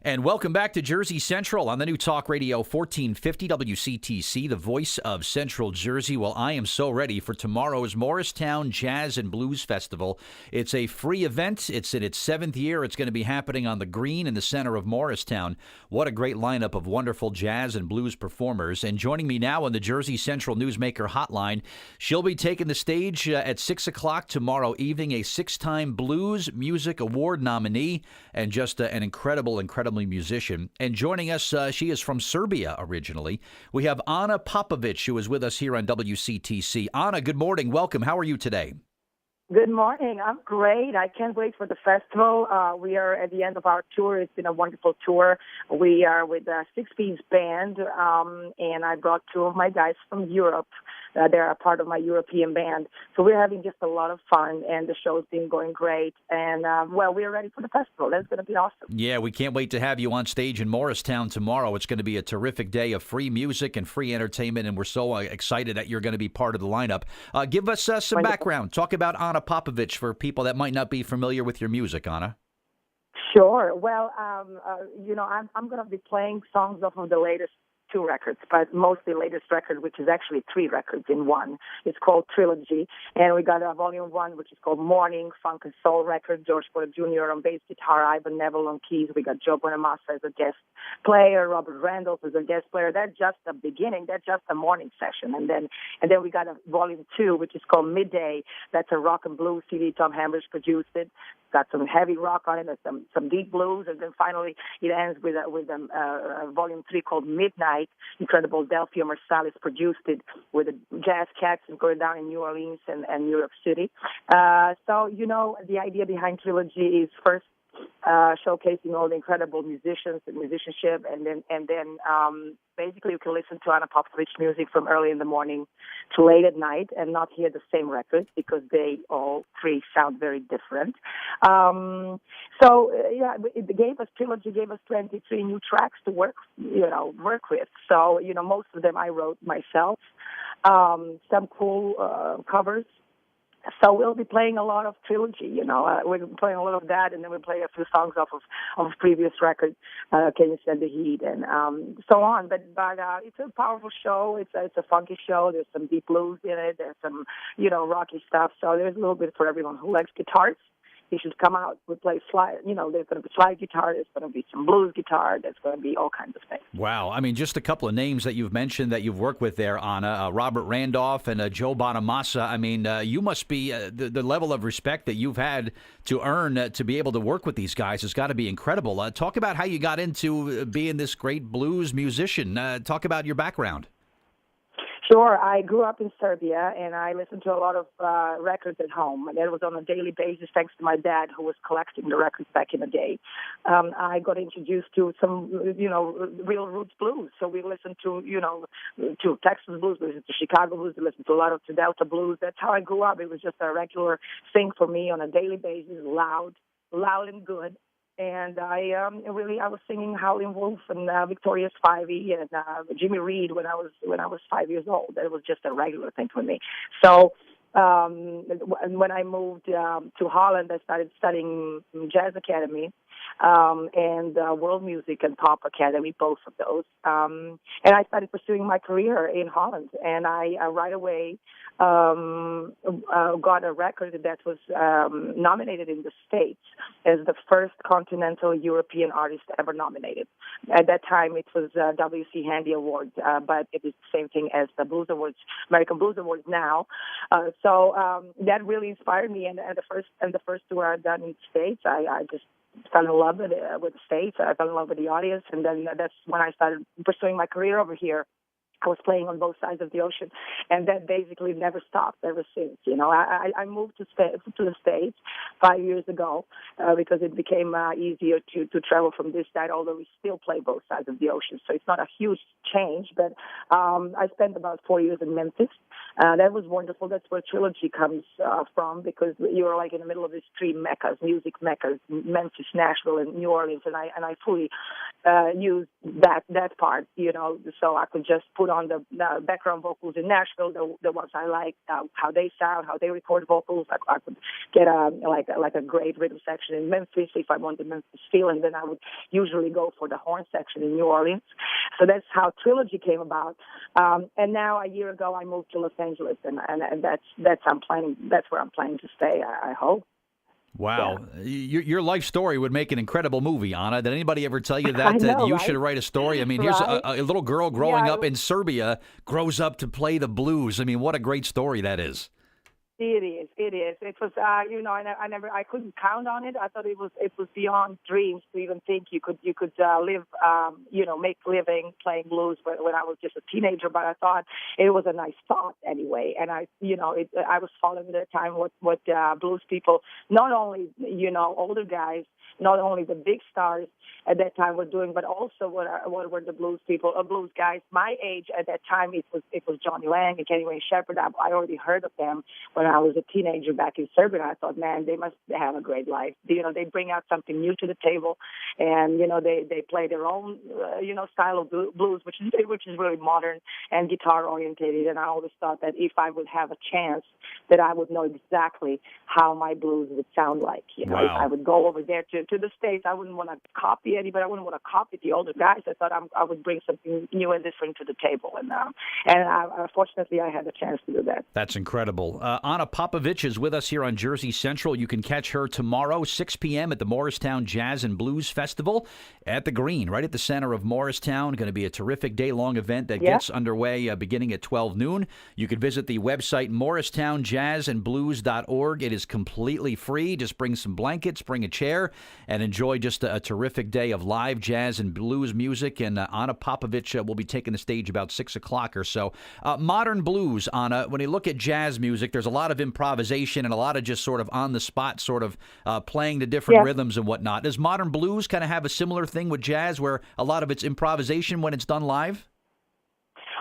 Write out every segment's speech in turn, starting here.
And welcome back to Jersey Central on the new Talk Radio 1450 WCTC, the voice of Central Jersey. Well, I am so ready for tomorrow's Morristown Jazz and Blues Festival. It's a free event. It's in its 7th year. It's going to be happening on the green in the center of Morristown. What a great lineup of wonderful jazz and blues performers. And joining me now on the Jersey Central Newsmaker Hotline, she'll be taking the stage at 6 o'clock tomorrow evening, a 6-time Blues Music Award nominee and just an incredible musician. And joining us, she is from Serbia originally. We have Ana Popovic, who is with us here on WCTC. Ana, good morning. Welcome. How are you today? Good morning. I'm great. I can't wait for the festival. We are at the end of our tour. It's been a wonderful tour. We are with a 6-piece band, and I brought 2 of my guys from Europe. They're a part of my European band. So we're having just a lot of fun, and the show's been going great. And, we're ready for the festival. That's going to be awesome. Yeah, we can't wait to have you on stage in Morristown tomorrow. It's going to be a terrific day of free music and free entertainment, and we're so excited that you're going to be part of the lineup. Give us some background. Talk about Ana Popovic for people that might not be familiar with your music, Ana. Sure. Well, I'm going to be playing songs off of the latest 2 records, but mostly latest record, which is actually 3 records in one. It's called Trilogy, and we got a volume 1, which is called Morning, Funk and Soul record. George Porter Jr. on bass guitar, Ivan Neville on keys. We got Joe Bonamassa as a guest player, Robert Randolph as a guest player. That's just the beginning. That's just the morning session, and then we got a volume 2, which is called Midday. That's a rock and blues CD. Tom Hambridge produced it. Got some heavy rock on it, and some deep blues, and then finally it ends with a volume 3 called Midnight. Incredible Delphia Marsalis produced it with the jazz cats going down in New Orleans and New York City. So the idea behind Trilogy is first showcasing all the incredible musicians and musicianship, and then basically you can listen to Ana Popovic music from early in the morning to late at night and not hear the same records because they all 3 sound very different. Trilogy gave us 23 new tracks to work with. So most of them I wrote myself. Some cool covers. So we'll be playing a lot of Trilogy, we're playing a lot of that, and then we'll play a few songs off of previous records, Can You Stand the Heat, and so on. But it's a powerful show. It's a funky show. There's some deep blues in it. There's some, rocky stuff. So there's a little bit for everyone who likes guitars. You should come out. We play slide. There's going to be slide guitar. There's going to be some blues guitar. There's going to be all kinds of things. Wow. I mean, just a couple of names that you've mentioned that you've worked with there, Ana, Robert Randolph and Joe Bonamassa. I mean, you must be, the level of respect that you've had to earn to be able to work with these guys has got to be incredible. Talk about how you got into being this great blues musician. Talk about your background. Sure. I grew up in Serbia, and I listened to a lot of records at home. And that was on a daily basis thanks to my dad, who was collecting the records back in the day. I got introduced to some, real roots blues. So we listened to Texas blues, we listened to Chicago blues, we listened to a lot of Delta blues. That's how I grew up. It was just a regular thing for me on a daily basis, loud and good. And I was singing Howlin' Wolf and Victoria's Spivey and Jimmy Reed when I was 5 years old. That was just a regular thing for me. So when I moved to Holland, I started studying Jazz Academy and World Music and Pop Academy, both of those. And I started pursuing my career in Holland, and I right away got a record that was nominated in the States as the first continental European artist ever nominated. At that time, it was W.C. Handy Awards, but it is the same thing as the Blues Awards, American Blues Awards now. So that really inspired me, and the first tour I've done in the States, I just fell in love with the States. I fell in love with the audience, and then that's when I started pursuing my career over here. I was playing on both sides of the ocean, and that basically never stopped ever since. I moved to the States 5 years ago because it became easier to travel from this side, although we still play both sides of the ocean. So it's not a huge change, but I spent about 4 years in Memphis. That was wonderful. That's where Trilogy comes from, because you're like in the middle of these 3 meccas, music meccas, Memphis, Nashville, and New Orleans, and I fully use that part, so I could just put on the background vocals in Nashville, the ones I like, how they sound, how they record vocals. I could get a great rhythm section in Memphis if I want the Memphis feel, and then I would usually go for the horn section in New Orleans. So that's how Trilogy came about. And now a year ago I moved to Los Angeles, and that's where I'm planning to stay. I hope. Wow. Yeah. Your life story would make an incredible movie, Ana. Did anybody ever tell you I that know, you right? should write a story? I mean, here's Right? a little girl growing Yeah, up in Serbia, grows up to play the blues. I mean, what a great story that is. It is. It was, I couldn't count on it. I thought it was beyond dreams to even think you could live, make living playing blues when I was just a teenager. But I thought it was a nice thought anyway. And I was following at the time what blues people, not only, older guys, not only the big stars at that time were doing, but also what were the blues people, blues guys my age at that time. It was Johnny Lang and Kenny Wayne Shepherd. I already heard of them when I was a teenager back in Serbia. I thought, man, they must have a great life. They bring out something new to the table, and they play their own style of blues, which is really modern and guitar orientated. And I always thought that if I would have a chance, that I would know exactly how my blues would sound like. Wow. If I would go over there to the States, I wouldn't want to copy anybody. I wouldn't want to copy the older guys. I thought I would bring something new and different to the table. And fortunately, I had a chance to do that. That's incredible. Ana Popovic is with us here on Jersey Central. You can catch her tomorrow, 6 p.m. at the Morristown Jazz and Blues Festival at the Green, right at the center of Morristown. Going to be a terrific day-long event that gets underway beginning at 12 noon. You can visit the website morristownjazzandblues.org. It is completely free. Just bring some blankets, bring a chair, and enjoy just a terrific day of live jazz and blues music. And Ana Popovic will be taking the stage about 6 o'clock or so. Modern blues, Ana, when you look at jazz music, there's a lot of improvisation and a lot of just sort of on-the-spot sort of playing the different rhythms and whatnot. Does modern blues kind of have a similar thing with jazz where a lot of it's improvisation when it's done live?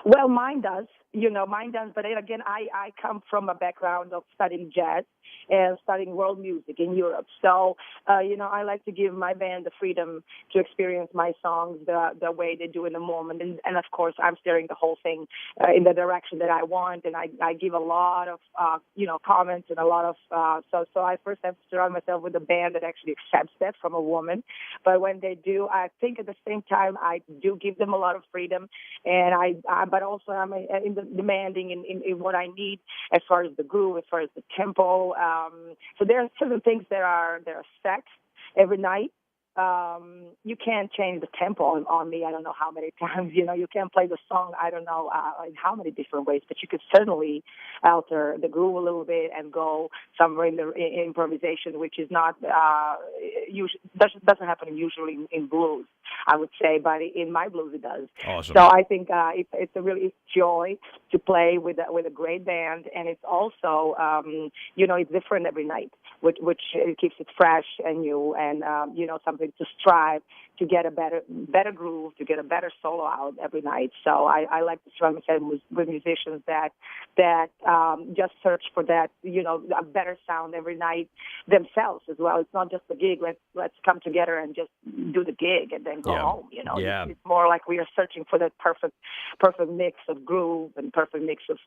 Well, mine does. Mine does. But again, I come from a background of studying jazz and studying world music in Europe. So, I like to give my band the freedom to experience my songs the way they do in the moment. And of course, I'm steering the whole thing in the direction that I want. And I give a lot of, comments and a lot of, so I first have to surround myself with a band that actually accepts that from a woman. But when they do, I think at the same time, I do give them a lot of freedom. And but also I'm demanding in what I need as far as the groove, as far as the tempo. So there are certain things that are set every night. You can't change the tempo on me. I don't know how many times. You can't play the song. I don't know in how many different ways, but you could certainly alter the groove a little bit and go somewhere in the improvisation, which is not doesn't happen usually in blues, I would say, but in my blues it does. Awesome. So I think it's a really joy to play with a great band, and it's also it's different every night, which it keeps it fresh and new, and something to strive to get a better groove, to get a better solo out every night. So I like to surround myself with musicians that just search for that, a better sound every night themselves as well. It's not just a gig. Let's come together and just do the gig and then go home. It's more like we are searching for that perfect mix of groove and perfect mix of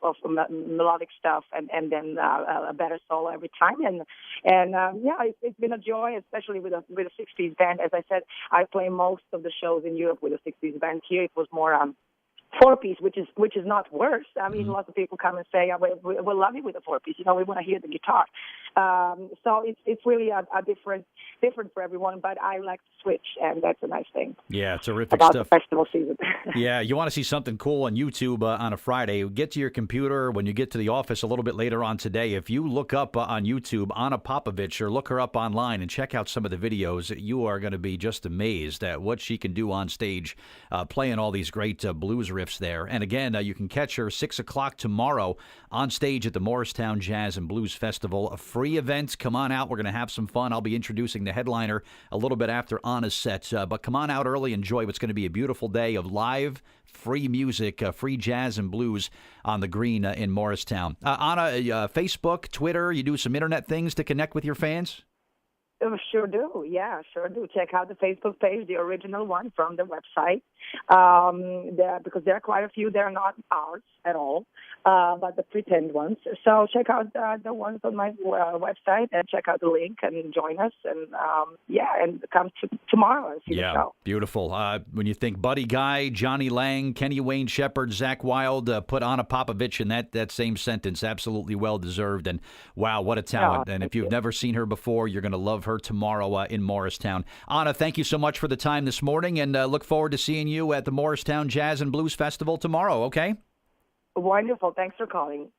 melodic stuff and then a better solo every time. It's been a joy, especially with a 60s band. As I said, I play most of the shows in Europe with a 60s band. Here it was more 4-piece, which is not worse. I mean, lots of people come and say, "We love you with a 4-piece. We want to hear the guitar." So it's really a different for everyone. But I like to switch, and that's a nice thing. Yeah, terrific about stuff. The festival season. Yeah, you want to see something cool on YouTube on a Friday? Get to your computer when you get to the office a little bit later on today. If you look up on YouTube Ana Popovic or look her up online and check out some of the videos, you are going to be just amazed at what she can do on stage, playing all these great blues riffs there. And again, you can catch her 6 o'clock tomorrow on stage at the Morristown Jazz and Blues Festival. A free event. Come on out. We're going to have some fun. I'll be introducing the headliner a little bit after Ana's set. But come on out early. Enjoy what's going to be a beautiful day of live, free music, free jazz and blues on the Green in Morristown. Ana, Facebook, Twitter, you do some internet things to connect with your fans? Sure do. Yeah, sure do. Check out the Facebook page, the original one from the website. Because there are quite a few. They're not ours at all, but the pretend ones. So check out the ones on my website and check out the link and join us. And and come tomorrow and see the show. Beautiful. When you think Buddy Guy, Johnny Lang, Kenny Wayne Shepherd, Zach Wilde, put Ana Popovic in that same sentence. Absolutely well deserved. And wow, what a talent. And if you've never seen her before, you're going to love her tomorrow in Morristown. Ana, thank you so much for the time this morning, and look forward to seeing you at the Morristown Jazz and Blues Festival tomorrow, okay? Wonderful. Thanks for calling.